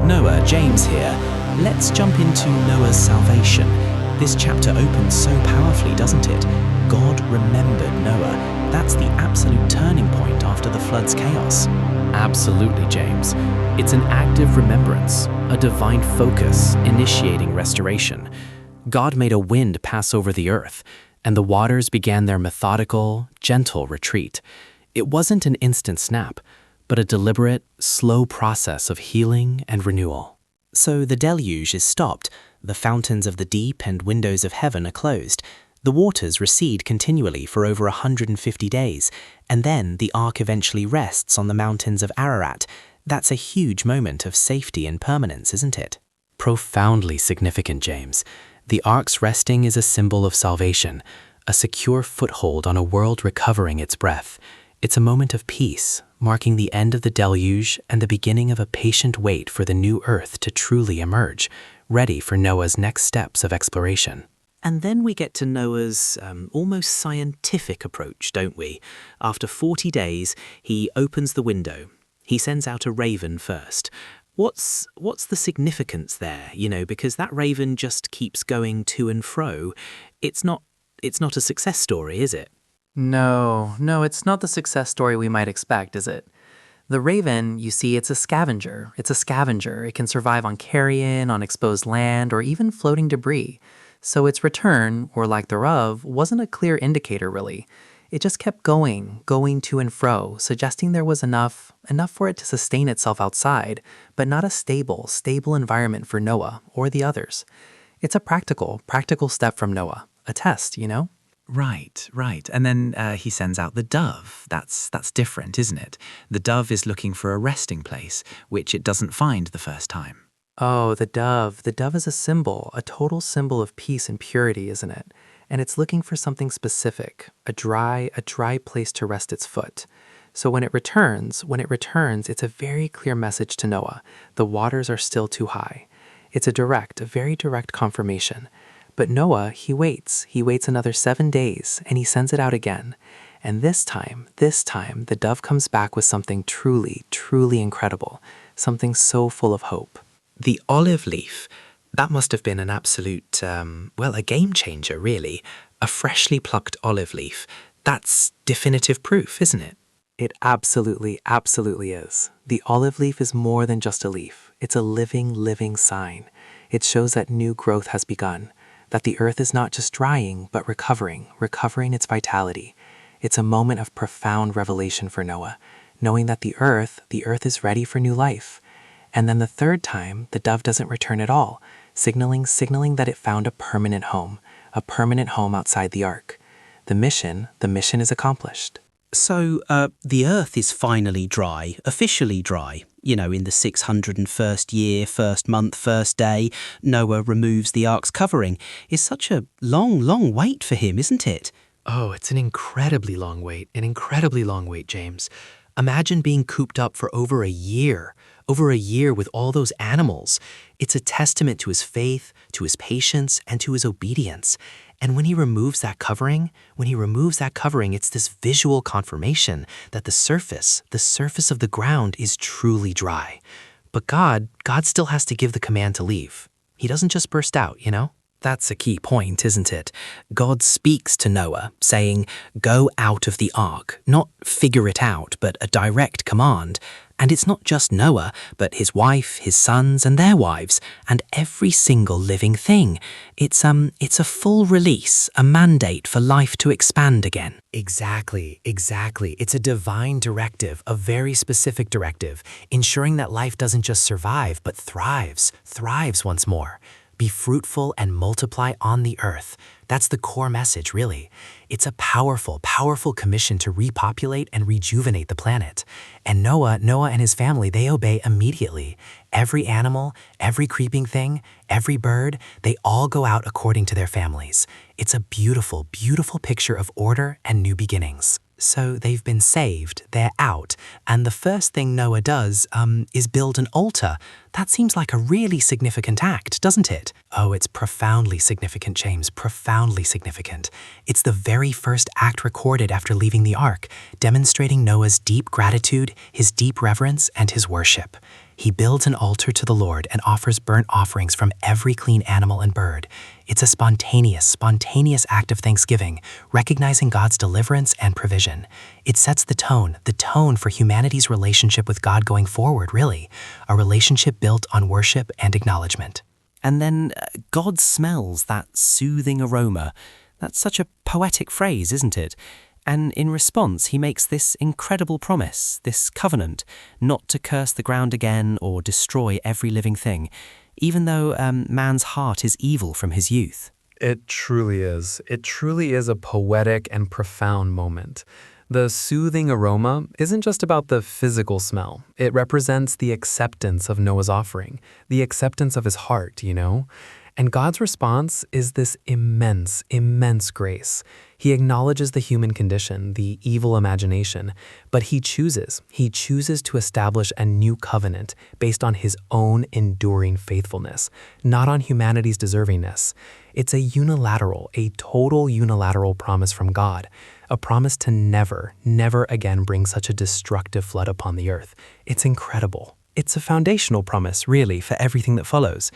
Noah, James here. Let's jump into Noah's salvation. This chapter opens so powerfully, doesn't it? God remembered Noah. That's the absolute turning point after the flood's chaos. Absolutely, James. It's an active remembrance, a divine focus initiating restoration. God made a wind pass over the earth, and the waters began their methodical, gentle retreat. It wasn't an instant snap, but a deliberate, slow process of healing and renewal. So the deluge is stopped, the fountains of the deep and windows of heaven are closed. The waters recede continually for over 150 days, and then the ark eventually rests on the mountains of Ararat. That's a huge moment of safety and permanence, isn't it? Profoundly significant, James. The ark's resting is a symbol of salvation, a secure foothold on a world recovering its breath. It's a moment of peace, marking the end of the deluge and the beginning of a patient wait for the new earth to truly emerge, ready for Noah's next steps of exploration. And then we get to Noah's almost scientific approach, don't we? After 40 days, he opens the window. He sends out a raven first. What's the significance there? Because that raven just keeps going to and fro. It's not a success story, is it? No, it's not the success story we might expect, is it? The raven, you see, it's a scavenger. It can survive on carrion, on exposed land, or even floating debris. So its return, or lack thereof, wasn't a clear indicator, really. It just kept going to and fro, suggesting there was enough for it to sustain itself outside, but not a stable environment for Noah or the others. It's a practical step from Noah, a test, Right. And then he sends out the dove. That's different, isn't it? The dove is looking for a resting place, which it doesn't find the first time. Oh, the dove. The dove is a symbol, a total symbol of peace and purity, isn't it? And it's looking for something specific, a dry place to rest its foot. So when it returns, it's a very clear message to Noah. The waters are still too high. It's a very direct confirmation. But Noah, he waits another 7 days, and he sends it out again. And this time, the dove comes back with something truly, truly incredible, something so full of hope. The olive leaf, that must have been an absolute, a game changer, really. A freshly plucked olive leaf. That's definitive proof, isn't it? It absolutely is. The olive leaf is more than just a leaf. It's a living sign. It shows that new growth has begun, that the earth is not just drying, but recovering its vitality. It's a moment of profound revelation for Noah, knowing that the earth is ready for new life. And then the third time, the dove doesn't return at all, signaling that it found a permanent home outside the ark. The mission is accomplished. So, the earth is finally dry, officially dry. In the 601st year, first month, first day, Noah removes the ark's covering. It's such a long wait for him, isn't it? Oh, it's an incredibly long wait, James. Imagine being cooped up for over a year with all those animals. It's a testament to his faith, to his patience, and to his obedience. And when he removes that covering, it's this visual confirmation that the surface of the ground is truly dry. But God still has to give the command to leave. He doesn't just burst out, That's a key point, isn't it? God speaks to Noah, saying, "Go out of the ark," not figure it out, but a direct command. And it's not just Noah, but his wife, his sons, and their wives, and every single living thing. It's a full release, a mandate for life to expand again. Exactly. It's a divine directive, a very specific directive, ensuring that life doesn't just survive, but thrives once more. Be fruitful and multiply on the earth. That's the core message, really. It's a powerful commission to repopulate and rejuvenate the planet. And Noah and his family, they obey immediately. Every animal, every creeping thing, every bird, they all go out according to their families. It's a beautiful picture of order and new beginnings. So they've been saved, they're out, and the first thing Noah does is build an altar. That seems like a really significant act, doesn't it? Oh, it's profoundly significant, James, profoundly significant. It's the very first act recorded after leaving the ark, demonstrating Noah's deep gratitude, his deep reverence, and his worship. He builds an altar to the Lord and offers burnt offerings from every clean animal and bird. It's a spontaneous act of thanksgiving, recognizing God's deliverance and provision. It sets the tone for humanity's relationship with God going forward, really. A relationship built on worship and acknowledgement. And then God smells that soothing aroma. That's such a poetic phrase, isn't it? And in response, he makes this incredible promise, this covenant, not to curse the ground again or destroy every living thing, even though man's heart is evil from his youth. It truly is. It truly is a poetic and profound moment. The soothing aroma isn't just about the physical smell. It represents the acceptance of Noah's offering, the acceptance of his heart, And God's response is this immense grace. He acknowledges the human condition, the evil imagination, but he chooses to establish a new covenant based on his own enduring faithfulness, not on humanity's deservingness. It's a total unilateral promise from God, a promise to never again bring such a destructive flood upon the earth. It's incredible. It's a foundational promise, really, for everything that follows.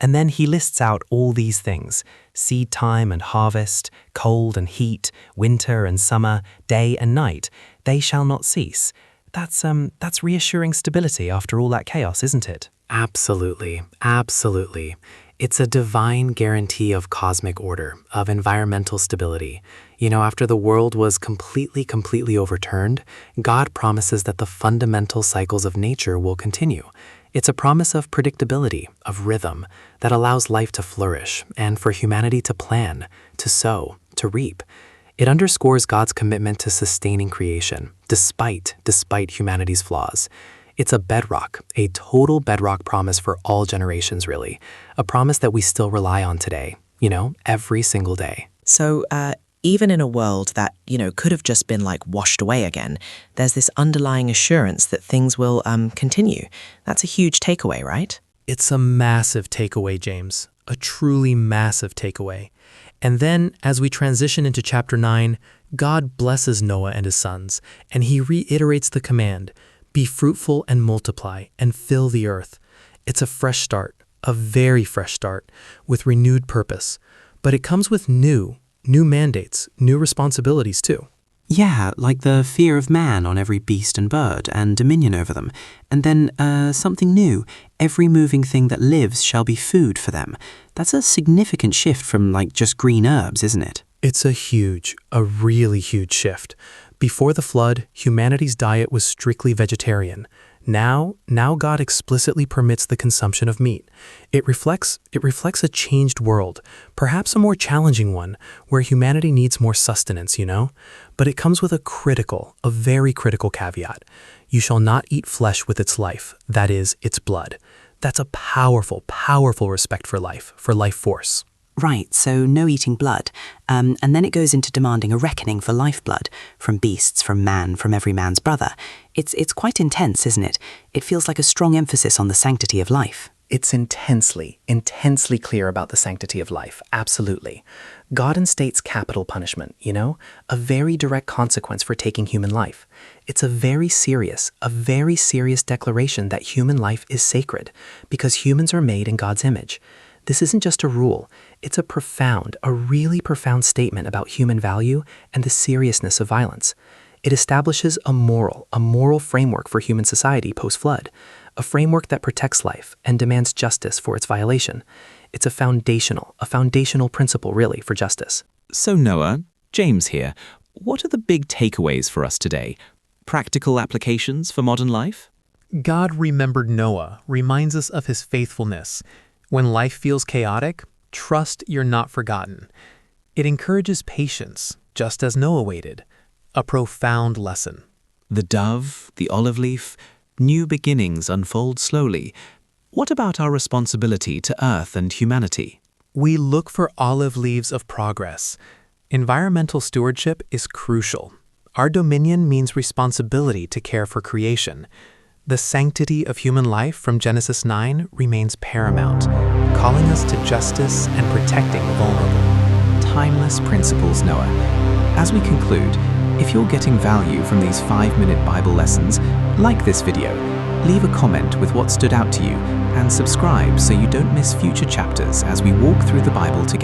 And then he lists out all these things: seed time and harvest, cold and heat, winter and summer, day and night. They shall not cease. That's reassuring stability after all that chaos, isn't it? Absolutely. It's a divine guarantee of cosmic order, of environmental stability. After the world was completely overturned, God promises that the fundamental cycles of nature will continue. It's a promise of predictability, of rhythm, that allows life to flourish and for humanity to plan, to sow, to reap. It underscores God's commitment to sustaining creation, despite humanity's flaws. It's a bedrock, a total bedrock promise for all generations, really. A promise that we still rely on today, every single day. So, even in a world that, could have just been washed away again, there's this underlying assurance that things will continue. That's a huge takeaway, right? It's a massive takeaway, James. A truly massive takeaway. And then, as we transition into chapter 9, God blesses Noah and his sons, and he reiterates the command: be fruitful and multiply and fill the earth. It's a fresh start, a very fresh start, with renewed purpose. But it comes with new mandates, new responsibilities too. Yeah, like the fear of man on every beast and bird and dominion over them. And then something new: every moving thing that lives shall be food for them. That's a significant shift from just green herbs, isn't it? It's a really huge shift. Before the flood, humanity's diet was strictly vegetarian. Now God explicitly permits the consumption of meat. It reflects a changed world, perhaps a more challenging one, where humanity needs more sustenance, But it comes with a very critical caveat. You shall not eat flesh with its life, that is, its blood. That's a powerful respect for life force. Right, so no eating blood. And then it goes into demanding a reckoning for lifeblood, from beasts, from man, from every man's brother. It's quite intense, isn't it? It feels like a strong emphasis on the sanctity of life. It's intensely clear about the sanctity of life, absolutely. God instates capital punishment, a very direct consequence for taking human life. It's a very serious declaration that human life is sacred, because humans are made in God's image. This isn't just a rule. It's a really profound statement about human value and the seriousness of violence. It establishes a moral framework for human society post-flood, a framework that protects life and demands justice for its violation. It's a foundational principle, really, for justice. So Noah, James here, what are the big takeaways for us today? Practical applications for modern life? God remembered Noah reminds us of his faithfulness. When life feels chaotic, trust you're not forgotten. It encourages patience, just as Noah waited. A profound lesson. The dove, the olive leaf, new beginnings unfold slowly. What about our responsibility to Earth and humanity? We look for olive leaves of progress. Environmental stewardship is crucial. Our dominion means responsibility to care for creation. The sanctity of human life from Genesis 9 remains paramount, calling us to justice and protecting the vulnerable. Timeless principles, Noah. As we conclude, if you're getting value from these 5-minute Bible lessons, like this video, Leave a comment with what stood out to you and subscribe so you don't miss future chapters as we walk through the Bible together.